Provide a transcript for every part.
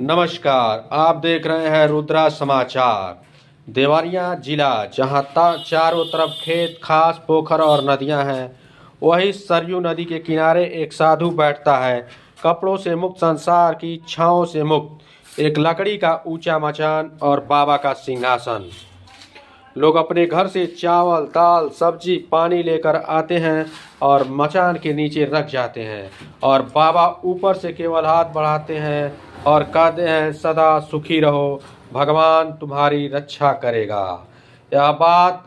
नमस्कार, आप देख रहे हैं रुद्रा समाचार। देवरिया जिला जहां चारों तरफ खेत खास पोखर और नदियां हैं, वही सरयू नदी के किनारे एक साधु बैठता है, कपड़ों से मुक्त, संसार की इच्छाओं से मुक्त। एक लकड़ी का ऊंचा मचान और बाबा का सिंहासन। लोग अपने घर से चावल, दाल, सब्जी, पानी लेकर आते हैं और मचान के नीचे रख जाते हैं, और बाबा ऊपर से केवल हाथ बढ़ाते हैं और कहते हैं, सदा सुखी रहो, भगवान तुम्हारी रक्षा करेगा। यह बात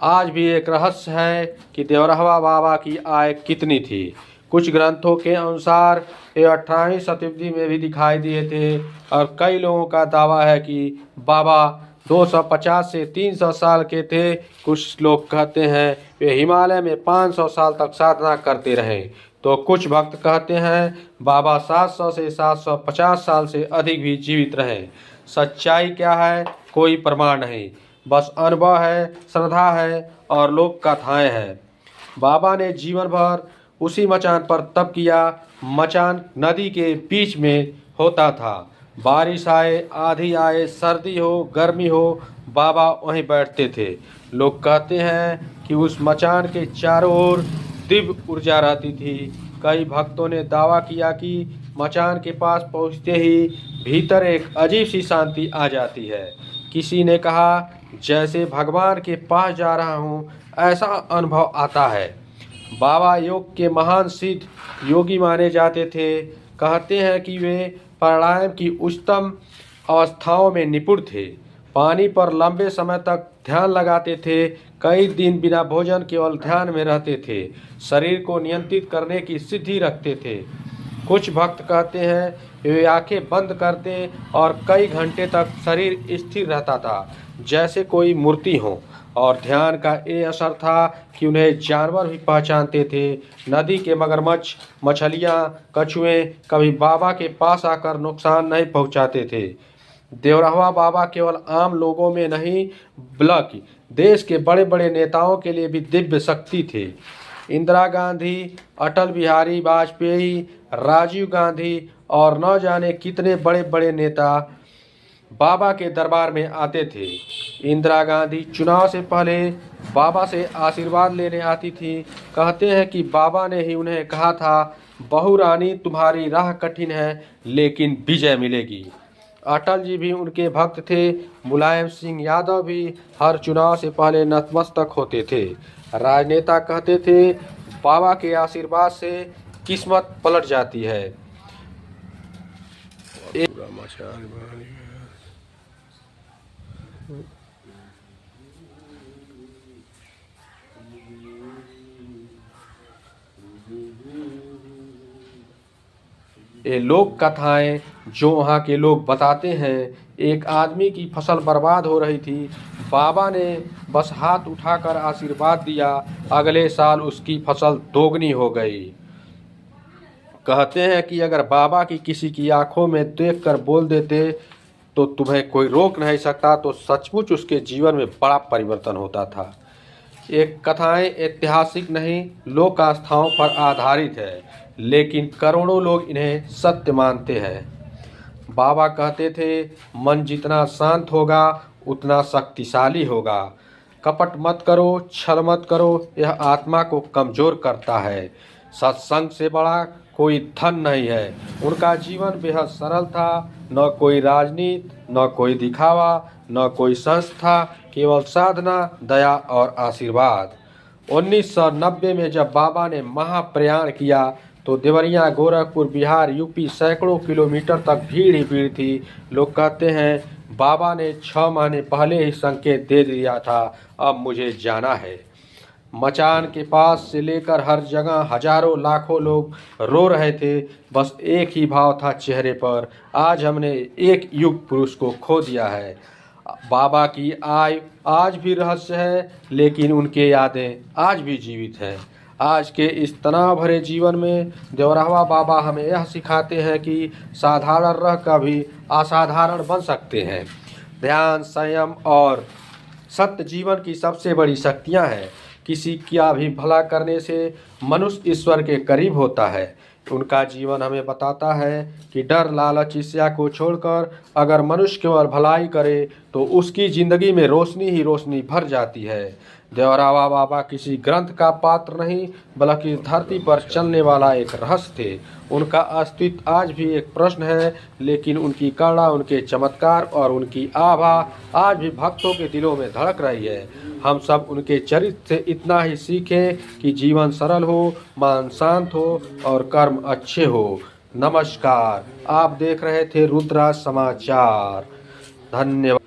आज भी एक रहस्य है कि देवरहवा बाबा की आय कितनी थी। कुछ ग्रंथों के अनुसार ये 18वीं शताब्दी में भी दिखाई दिए थे, और कई लोगों का दावा है कि बाबा 250 से 300 साल के थे। कुछ लोग कहते हैं वे हिमालय में 500 साल तक साधना करते रहे, तो कुछ भक्त कहते हैं बाबा 700 से 750 साल से अधिक भी जीवित रहे। सच्चाई क्या है, कोई प्रमाण नहीं, बस अनुभव है, श्रद्धा है और लोक कथाएं हैं। बाबा ने जीवन भर उसी मचान पर तप किया। मचान नदी के बीच में होता था। बारिश आए, आंधी आए, सर्दी हो, गर्मी हो, बाबा वहीं बैठते थे। लोग कहते हैं कि उस मचान के चारों ओर दिव्य ऊर्जा रहती थी। कई भक्तों ने दावा किया कि मचान के पास पहुंचते ही भीतर एक अजीब सी शांति आ जाती है। किसी ने कहा जैसे भगवान के पास जा रहा हूं, ऐसा अनुभव आता है। बाबा योग के महान सिद्ध योगी माने जाते थे। कहते हैं कि वे प्राणायाम की उच्चतम अवस्थाओं में निपुण थे। पानी पर लंबे समय तक ध्यान लगाते थे। कई दिन बिना भोजन केवल ध्यान में रहते थे। शरीर को नियंत्रित करने की सिद्धि रखते थे। कुछ भक्त कहते हैं वे आंखें बंद करते और कई घंटे तक शरीर स्थिर रहता था, जैसे कोई मूर्ति हो। और ध्यान का ये असर था कि उन्हें जानवर भी पहचानते थे। नदी के मगरमच्छ, मछलियाँ, कछुए कभी बाबा के पास आकर नुकसान नहीं पहुँचाते थे। देवरहवा बाबा केवल आम लोगों में नहीं, बल्कि देश के बड़े बड़े नेताओं के लिए भी दिव्य शक्ति थे। इंदिरा गांधी, अटल बिहारी वाजपेयी, राजीव गांधी और न जाने कितने बड़े बड़े नेता बाबा के दरबार में आते थे। इंदिरा गांधी चुनाव से पहले बाबा से आशीर्वाद लेने आती थी। कहते हैं कि बाबा ने ही उन्हें कहा था, बहू रानी तुम्हारी राह कठिन है लेकिन विजय मिलेगी। अटल जी भी उनके भक्त थे। मुलायम सिंह यादव भी हर चुनाव से पहले नतमस्तक होते थे। राजनेता कहते थे बाबा के आशीर्वाद से किस्मत पलट जाती है। ये लोक कथाएं जो वहाँ के लोग बताते हैं, एक आदमी की फसल बर्बाद हो रही थी। बाबा ने बस हाथ उठाकर आशीर्वाद दिया, अगले साल उसकी फसल दोगुनी हो गई। कहते हैं कि अगर बाबा की किसी की आंखों में देखकर बोल देते तो तुम्हें कोई रोक नहीं सकता, तो सचमुच उसके जीवन में बड़ा परिवर्तन होता था। ये कथाएं ऐतिहासिक नहीं, लोक आस्थाओं पर आधारित है, लेकिन करोड़ों लोग इन्हें सत्य मानते हैं। बाबा कहते थे, मन जितना शांत होगा उतना शक्तिशाली होगा। कपट मत करो, छल मत करो, यह आत्मा को कमजोर करता है। सत्संग से बड़ा कोई धन नहीं है। उनका जीवन बेहद सरल था। न कोई राजनीति, न कोई दिखावा, न कोई संस्था, केवल साधना, दया और आशीर्वाद। 1990 में जब बाबा ने महाप्रयाण किया तो देवरिया, गोरखपुर, बिहार, यूपी सैकड़ों किलोमीटर तक भीड़ ही भीड़ थी। लोग कहते हैं बाबा ने 6 महीने पहले ही संकेत दे दिया था, अब मुझे जाना है। मचान के पास से लेकर हर जगह हजारों लाखों लोग रो रहे थे। बस एक ही भाव था चेहरे पर, आज हमने एक युग पुरुष को खो दिया है। बाबा की आय आज भी रहस्य है, लेकिन उनके यादें आज भी जीवित हैं। आज के इस तनाव भरे जीवन में देवरहवा बाबा हमें यह सिखाते हैं कि साधारण रह कर भी असाधारण बन सकते हैं। ध्यान, संयम और सत्य जीवन की सबसे बड़ी शक्तियां हैं। किसी का भी भला करने से मनुष्य ईश्वर के करीब होता है। उनका जीवन हमें बताता है कि डर लालच ईर्ष्या को छोड़कर अगर मनुष्य केवल भलाई करे तो उसकी जिंदगी में रोशनी ही रोशनी भर जाती है। देवरावा बाबा किसी ग्रंथ का पात्र नहीं बल्कि धरती पर चलने वाला एक रहस्य थे। उनका अस्तित्व आज भी एक प्रश्न है, लेकिन उनकी करुणा, उनके चमत्कार और उनकी आभा आज भी भक्तों के दिलों में धड़क रही है। हम सब उनके चरित्र से इतना ही सीखें कि जीवन सरल हो, मन शांत हो और कर्म अच्छे हो। नमस्कार, आप देख रहे थे रुद्रा समाचार। धन्यवाद।